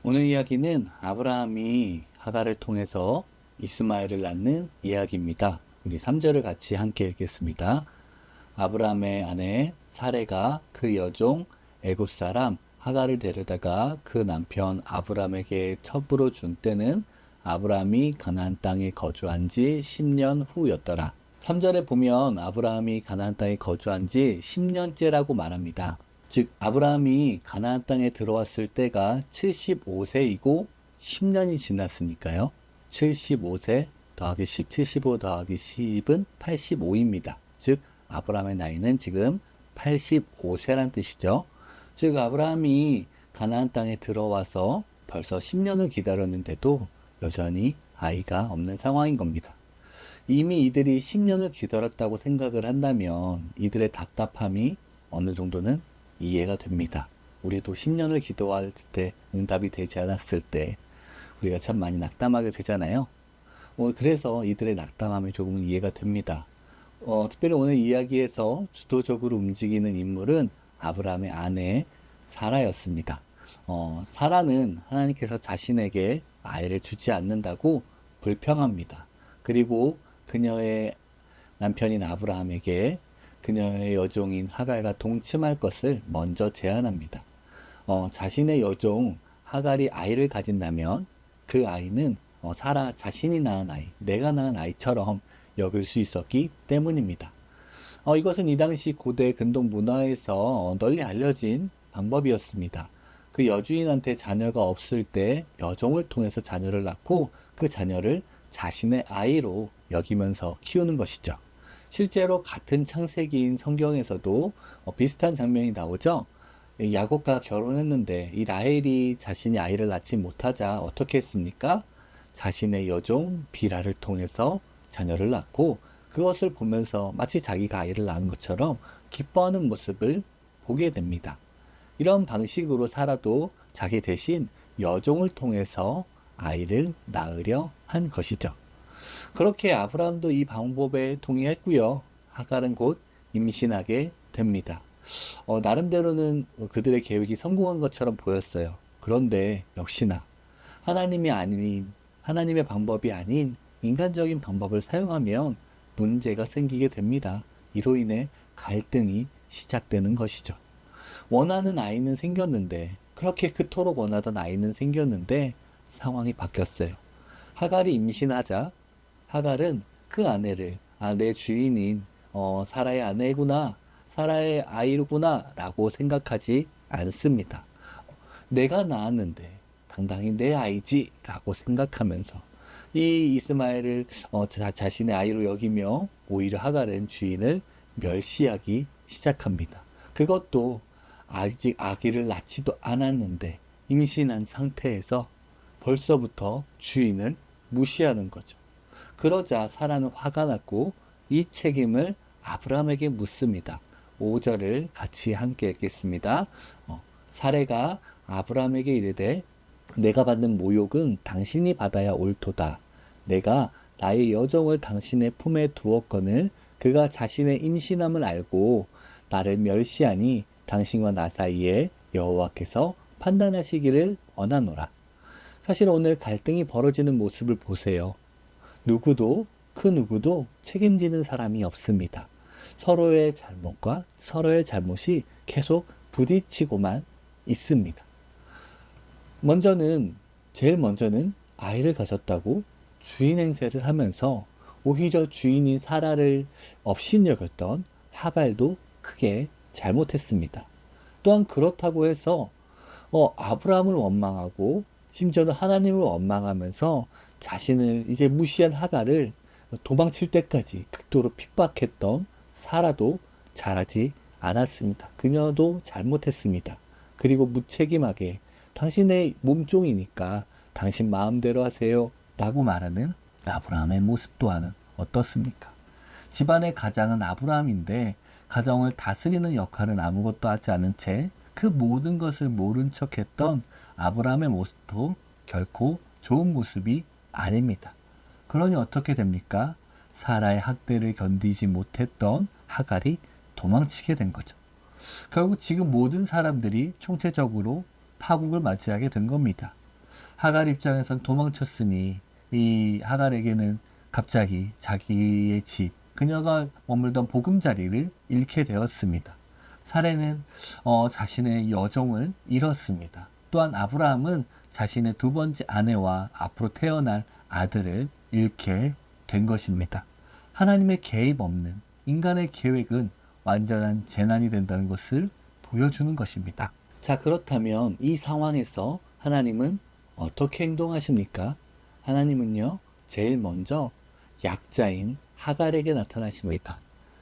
오늘 이야기는 아브라함이 하갈을 통해서 이스마엘을 낳는 이야기입니다. 우리 3절을 같이 함께 읽겠습니다. 아브라함의 아내 사레가 그 여종 애굽 사람 하갈을 데려다가 그 남편 아브라함에게 첩으로 준 때는 아브라함이 가나안 땅에 거주한 지 10년 후였더라. 3절에 보면 아브라함이 가나안 땅에 거주한 지 10년째라고 말합니다. 즉 아브라함이 가나안 땅에 들어왔을 때가 75세이고 10년이 지났으니까요. 75세 더하기 10, 75 더하기 10은 85입니다. 즉 아브라함의 나이는 지금 85세란 뜻이죠. 즉 아브라함이 가나안 땅에 들어와서 벌써 10년을 기다렸는데도 여전히 아이가 없는 상황인 겁니다. 이미 이들이 10년을 기다렸다고 생각을 한다면 이들의 답답함이 어느 정도는 이해가 됩니다. 우리도 10년을 기도할 때 응답이 되지 않았을 때 우리가 참 많이 낙담하게 되잖아요. 그래서 이들의 낙담함이 조금 이해가 됩니다. 특별히 오늘 이야기에서 주도적으로 움직이는 인물은 아브라함의 아내 사라였습니다. 사라는 하나님께서 자신에게 아이를 주지 않는다고 불평합니다. 그리고 그녀의 남편인 아브라함에게 그녀의 여종인 하갈과 동침할 것을 먼저 제안합니다. 자신의 여종 하갈이 아이를 가진다면 그 아이는 사라 자신이 낳은 아이, 내가 낳은 아이처럼 여길 수 있었기 때문입니다. 이것은 이 당시 고대 근동 문화에서 널리 알려진 방법이었습니다. 그 여주인한테 자녀가 없을 때 여종을 통해서 자녀를 낳고 그 자녀를 자신의 아이로 여기면서 키우는 것이죠. 실제로 같은 창세기인 성경에서도 비슷한 장면이 나오죠. 야곱과 결혼했는데 이 라헬이 자신이 아이를 낳지 못하자 어떻게 했습니까? 자신의 여종 비라를 통해서 자녀를 낳고 그것을 보면서 마치 자기가 아이를 낳은 것처럼 기뻐하는 모습을 보게 됩니다. 이런 방식으로 사라도 자기 대신 여종을 통해서 아이를 낳으려 한 것이죠. 그렇게 아브라함도 이 방법에 동의했고요. 하갈은 곧 임신하게 됩니다. 나름대로는 그들의 계획이 성공한 것처럼 보였어요. 그런데 역시나 하나님의 방법이 아닌 인간적인 방법을 사용하면 문제가 생기게 됩니다. 이로 인해 갈등이 시작되는 것이죠. 원하는 아이는 생겼는데, 그렇게 그토록 원하던 아이는 생겼는데 상황이 바뀌었어요. 하갈이 임신하자 하갈은 그 아내를 내 주인인 사라의 아내구나, 사라의 아이구나 라고 생각하지 않습니다. 내가 낳았는데 당당히 내 아이지 라고 생각하면서 이 이스마엘을 자신의 아이로 여기며 오히려 하갈은 주인을 멸시하기 시작합니다. 그것도 아직 아기를 낳지도 않았는데 임신한 상태에서 벌써부터 주인을 무시하는 거죠. 그러자 사라는 화가 났고 이 책임을 아브라함에게 묻습니다. 5절을 같이 함께 읽겠습니다. 사레가 아브라함에게 이르되 내가 받는 모욕은 당신이 받아야 옳도다. 내가 나의 여종을 당신의 품에 두었거늘 그가 자신의 임신함을 알고 나를 멸시하니 당신과 나 사이에 여호와께서 판단하시기를 원하노라. 사실 오늘 갈등이 벌어지는 모습을 보세요. 그 누구도 책임지는 사람이 없습니다. 서로의 잘못과 서로의 잘못이 계속 부딪히고만 있습니다. 제일 먼저는 아이를 가졌다고 주인 행세를 하면서 오히려 주인인 사라를 업신여겼던 하갈도 크게 잘못했습니다. 또한 그렇다고 해서 아브라함을 원망하고 심지어는 하나님을 원망하면서 자신을 이제 무시한 하갈을 도망칠 때까지 극도로 핍박했던 사라도 잘하지 않았습니다. 그녀도 잘못했습니다. 그리고 무책임하게 당신의 몸종이니까 당신 마음대로 하세요 라고 말하는 아브라함의 모습 또한 어떻습니까? 집안의 가장은 아브라함인데 가정을 다스리는 역할은 아무것도 하지 않은 채 그 모든 것을 모른 척했던 아브라함의 모습도 결코 좋은 모습이 아닙니다. 그러니 어떻게 됩니까? 사라의 학대를 견디지 못했던 하갈이 도망치게 된 거죠. 결국 지금 모든 사람들이 총체적으로 파국을 맞이하게 된 겁니다. 하갈 입장에선 도망쳤으니 이 하갈에게는 갑자기 자기의 집, 그녀가 머물던 보금자리를 잃게 되었습니다. 사레는 자신의 여종을 잃었습니다. 또한 아브라함은 자신의 두 번째 아내와 앞으로 태어날 아들을 잃게 된 것입니다. 하나님의 개입 없는 인간의 계획은 완전한 재난이 된다는 것을 보여주는 것입니다. 자, 그렇다면 이 상황에서 하나님은 어떻게 행동하십니까? 하나님은요, 제일 먼저 약자인 하갈에게 나타나십니다.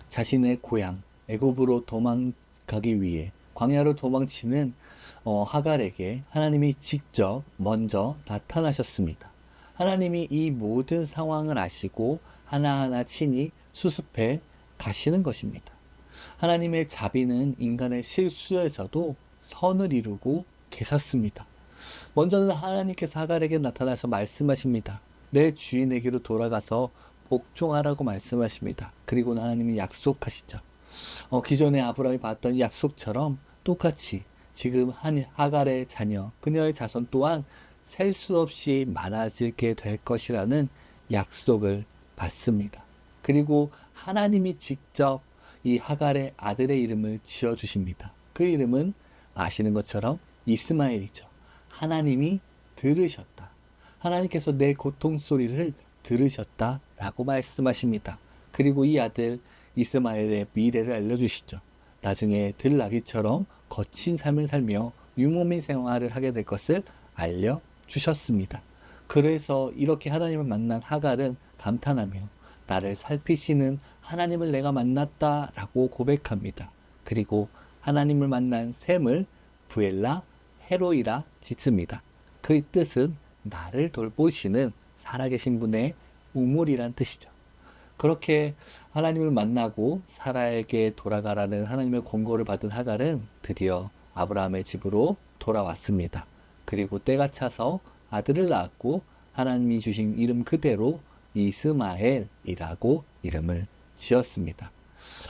자신의 고향 애굽으로 도망가기 위해 광야로 도망치는 하갈에게 하나님이 직접 먼저 나타나셨습니다. 하나님이 이 모든 상황을 아시고 하나하나 친히 수습해 가시는 것입니다. 하나님의 자비는 인간의 실수에서도 선을 이루고 계셨습니다. 먼저는 하나님께서 하갈에게 나타나서 말씀하십니다. 내 주인에게로 돌아가서 복종하라고 말씀하십니다. 그리고 하나님이 약속하시죠. 기존에 아브라함이 받았던 약속처럼 똑같이 지금 하갈의 자녀, 그녀의 자손 또한 셀 수 없이 많아지게 될 것이라는 약속을 받습니다. 그리고 하나님이 직접 이 하갈의 아들의 이름을 지어주십니다. 그 이름은 아시는 것처럼 이스마엘이죠. 하나님이 들으셨다. 하나님께서 내 고통 소리를 들으셨다 라고 말씀하십니다. 그리고 이 아들 이스마엘의 미래를 알려주시죠. 나중에 들나귀처럼 거친 삶을 살며 유목민 생활을 하게 될 것을 알려주셨습니다. 그래서 이렇게 하나님을 만난 하갈은 감탄하며 나를 살피시는 하나님을 내가 만났다 라고 고백합니다. 그리고 하나님을 만난 셈을 부엘라 헤로이라 짓습니다. 그 뜻은 나를 돌보시는 살아계신 분의 우물이란 뜻이죠. 그렇게 하나님을 만나고 사라에게 돌아가라는 하나님의 권고를 받은 하갈은 드디어 아브라함의 집으로 돌아왔습니다. 그리고 때가 차서 아들을 낳았고 하나님이 주신 이름 그대로 이스마엘이라고 이름을 지었습니다.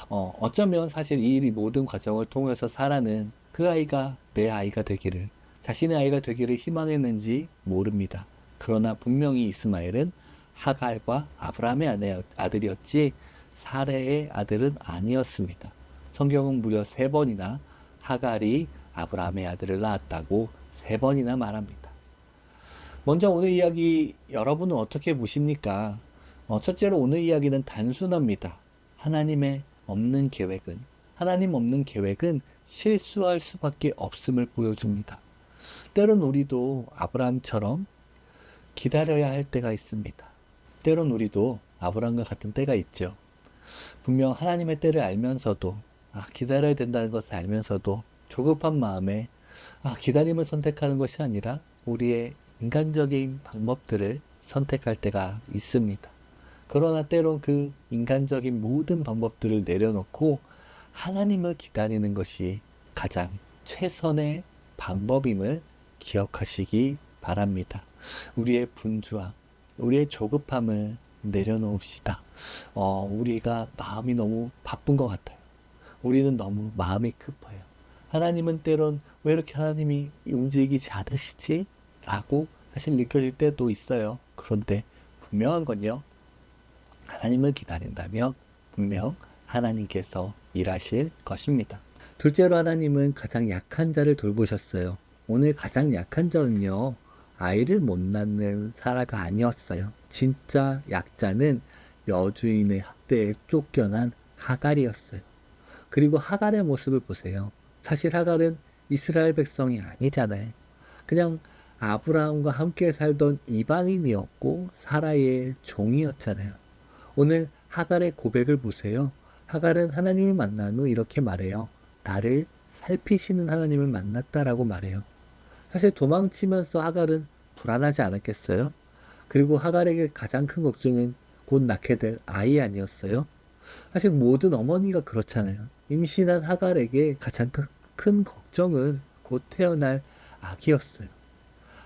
어쩌면 사실 이 모든 과정을 통해서 사라는 그 아이가 내 아이가 되기를, 자신의 아이가 되기를 희망했는지 모릅니다. 그러나 분명히 이스마엘은 하갈과 아브라함의 아들이었지 사레의 아들은 아니었습니다. 성경은 무려 3번이나 하갈이 아브라함의 아들을 낳았다고 3번이나 말합니다. 먼저 오늘 이야기 여러분은 어떻게 보십니까? 첫째로 오늘 이야기는 단순합니다. 하나님 없는 계획은 실수할 수밖에 없음을 보여줍니다. 때론 우리도 아브라함처럼 기다려야 할 때가 있습니다. 때론 우리도 아브라함과 같은 때가 있죠. 분명 하나님의 때를 알면서도 기다려야 된다는 것을 알면서도 조급한 마음에 기다림을 선택하는 것이 아니라 우리의 인간적인 방법들을 선택할 때가 있습니다. 그러나 때론 그 인간적인 모든 방법들을 내려놓고 하나님을 기다리는 것이 가장 최선의 방법임을 기억하시기 바랍니다. 우리의 분주함, 우리의 조급함을 내려놓읍시다. 우리가 마음이 너무 바쁜 것 같아요. 우리는 너무 마음이 급해요. 하나님은 때론 왜 이렇게 하나님이 움직이지 않으시지? 라고 사실 느껴질 때도 있어요. 그런데 분명한 건요. 하나님을 기다린다면 분명 하나님께서 일하실 것입니다. 둘째로 하나님은 가장 약한 자를 돌보셨어요. 오늘 가장 약한 자는요. 아이를 못 낳는 사라가 아니었어요. 진짜 약자는 여주인의 학대에 쫓겨난 하갈이었어요. 그리고 하갈의 모습을 보세요. 사실 하갈은 이스라엘 백성이 아니잖아요. 그냥 아브라함과 함께 살던 이방인이었고 사라의 종이었잖아요. 오늘 하갈의 고백을 보세요. 하갈은 하나님을 만난 후 이렇게 말해요. 나를 살피시는 하나님을 만났다라고 말해요. 사실 도망치면서 하갈은 불안하지 않았겠어요? 그리고 하갈에게 가장 큰 걱정은 곧 낳게 될 아이 아니었어요? 사실 모든 어머니가 그렇잖아요. 임신한 하갈에게 가장 큰 걱정은 곧 태어날 아기였어요.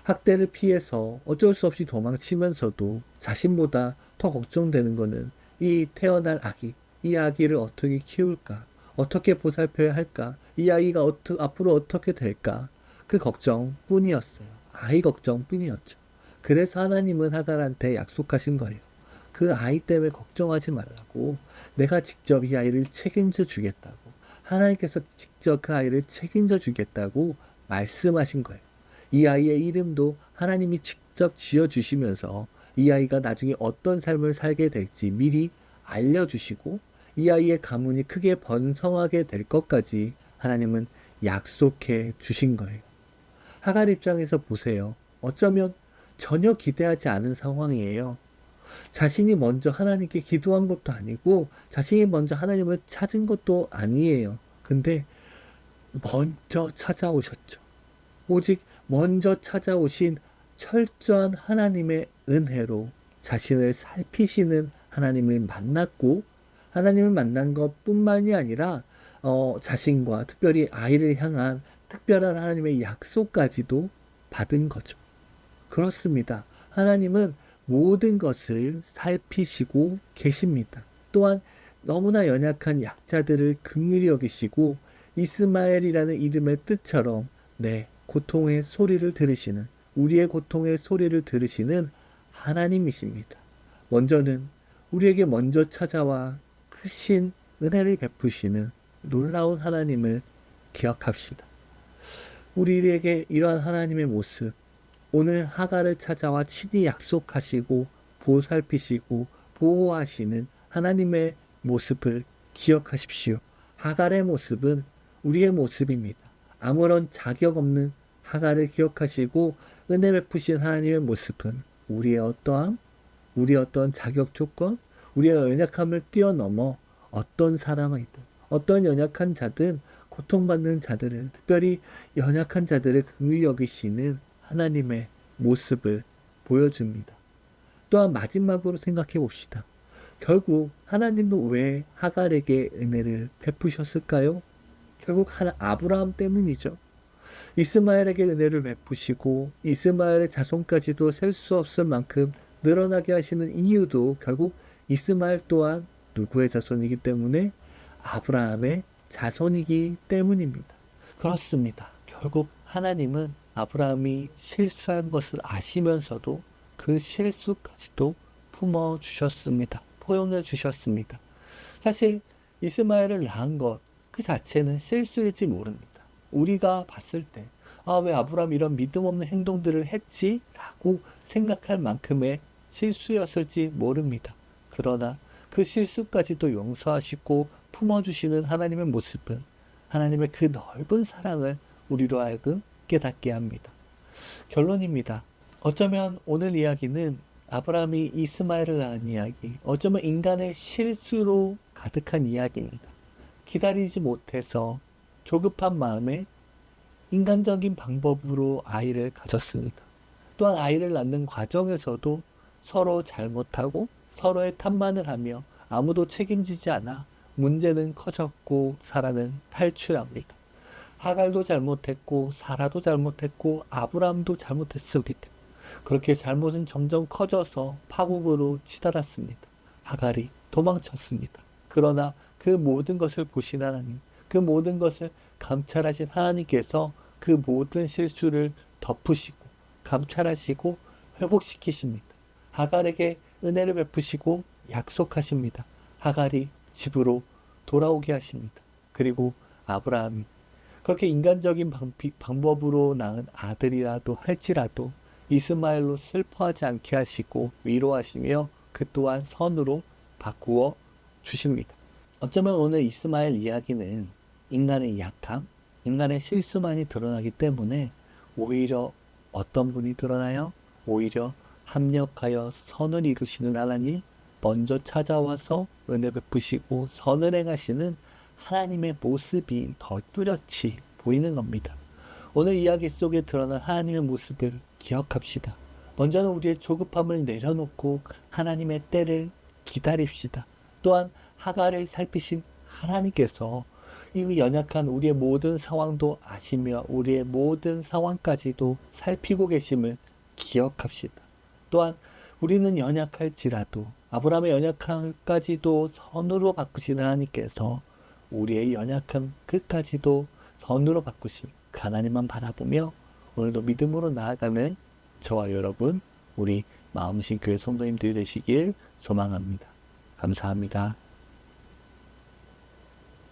학대를 피해서 어쩔 수 없이 도망치면서도 자신보다 더 걱정되는 거는 이 태어날 아기, 이 아기를 어떻게 키울까? 어떻게 보살펴야 할까? 이 아이가 앞으로 어떻게 될까? 그 걱정뿐이었어요. 아이 걱정뿐이었죠. 그래서 하나님은 하갈한테 약속하신 거예요. 그 아이 때문에 걱정하지 말라고. 내가 직접 이 아이를 책임져 주겠다고. 하나님께서 직접 그 아이를 책임져 주겠다고 말씀하신 거예요. 이 아이의 이름도 하나님이 직접 지어주시면서 이 아이가 나중에 어떤 삶을 살게 될지 미리 알려주시고 이 아이의 가문이 크게 번성하게 될 것까지 하나님은 약속해 주신 거예요. 하갈 입장에서 보세요. 어쩌면 전혀 기대하지 않은 상황이에요. 자신이 먼저 하나님께 기도한 것도 아니고 자신이 먼저 하나님을 찾은 것도 아니에요. 근데 먼저 찾아오셨죠. 오직 먼저 찾아오신 철저한 하나님의 은혜로 자신을 살피시는 하나님을 만났고 하나님을 만난 것뿐만이 아니라 자신과 특별히 아이를 향한 특별한 하나님의 약속까지도 받은 거죠. 그렇습니다. 하나님은 모든 것을 살피시고 계십니다. 또한 너무나 연약한 약자들을 긍휼히 여기시고 이스마엘이라는 이름의 뜻처럼 고통의 소리를 들으시는 우리의 고통의 소리를 들으시는 하나님이십니다. 먼저는 우리에게 먼저 찾아와 크신 은혜를 베푸시는 놀라운 하나님을 기억합시다. 우리에게 이러한 하나님의 모습, 오늘 하갈을 찾아와 친히 약속하시고 보살피시고 보호하시는 하나님의 모습을 기억하십시오. 하갈의 모습은 우리의 모습입니다. 아무런 자격 없는 하갈을 기억하시고 은혜 베푸신 하나님의 모습은 우리의 어떠한 자격 조건, 우리의 연약함을 뛰어넘어 어떤 사람이든 어떤 연약한 자든 고통받는 자들을 특별히 연약한 자들을 긍휼히 여기시는 하나님의 모습을 보여줍니다. 또한 마지막으로 생각해 봅시다. 결국 하나님은 왜 하갈에게 은혜를 베푸셨을까요? 결국 아브라함 때문이죠. 이스마엘에게 은혜를 베푸시고 이스마엘의 자손까지도 셀 수 없을 만큼 늘어나게 하시는 이유도 결국 이스마엘 또한 누구의 자손이기 때문에 아브라함의 자손이기 때문입니다. 그렇습니다. 결국 하나님은 아브라함이 실수한 것을 아시면서도 그 실수까지도 품어주셨습니다. 포용해 주셨습니다. 사실 이스마엘을 낳은 것 그 자체는 실수일지 모릅니다. 우리가 봤을 때 왜 아브라함 이런 믿음 없는 행동들을 했지? 라고 생각할 만큼의 실수였을지 모릅니다. 그러나 그 실수까지도 용서하시고 품어주시는 하나님의 모습은 하나님의 그 넓은 사랑을 우리로 하여금 깨닫게 합니다. 결론입니다. 어쩌면 오늘 이야기는 아브라함이 이스마엘을 낳은 이야기, 어쩌면 인간의 실수로 가득한 이야기입니다. 기다리지 못해서 조급한 마음에 인간적인 방법으로 아이를 가졌습니다. 또한 아이를 낳는 과정에서도 서로 잘못하고 서로의 탓만을 하며 아무도 책임지지 않아 문제는 커졌고 사라는 탈출합니다. 하갈도 잘못했고 사라도 잘못했고 아브라함도 잘못했습니다. 그렇게 잘못은 점점 커져서 파국으로 치달았습니다. 하갈이 도망쳤습니다. 그러나 그 모든 것을 보신 하나님, 그 모든 것을 감찰하신 하나님께서 그 모든 실수를 덮으시고 감찰하시고 회복시키십니다. 하갈에게 은혜를 베푸시고 약속하십니다. 하갈이 집으로 돌아오게 하십니다. 그리고 아브라함이 그렇게 인간적인 방법으로 낳은 아들이라도 할지라도 이스마엘로 슬퍼하지 않게 하시고 위로하시며 그 또한 선으로 바꾸어 주십니다. 어쩌면 오늘 이스마엘 이야기는 인간의 약함, 인간의 실수만이 드러나기 때문에 오히려 어떤 분이 드러나요? 오히려 합력하여 선을 이루시는 하나님, 먼저 찾아와서 은혜 베푸시고 선을 행하시는 하나님의 모습이 더 뚜렷이 보이는 겁니다. 오늘 이야기 속에 드러난 하나님의 모습을 기억합시다. 먼저는 우리의 조급함을 내려놓고 하나님의 때를 기다립시다. 또한 하갈을 살피신 하나님께서 이 연약한 우리의 모든 상황도 아시며 우리의 모든 상황까지도 살피고 계심을 기억합시다. 또한 우리는 연약할지라도 아브라함의 연약함까지도 선으로 바꾸시는 하나님께서 우리의 연약함 끝까지도 선으로 바꾸심 그 하나님만 바라보며 오늘도 믿음으로 나아가는 저와 여러분, 우리 마음신교회 성도님들이 되시길 소망합니다. 감사합니다.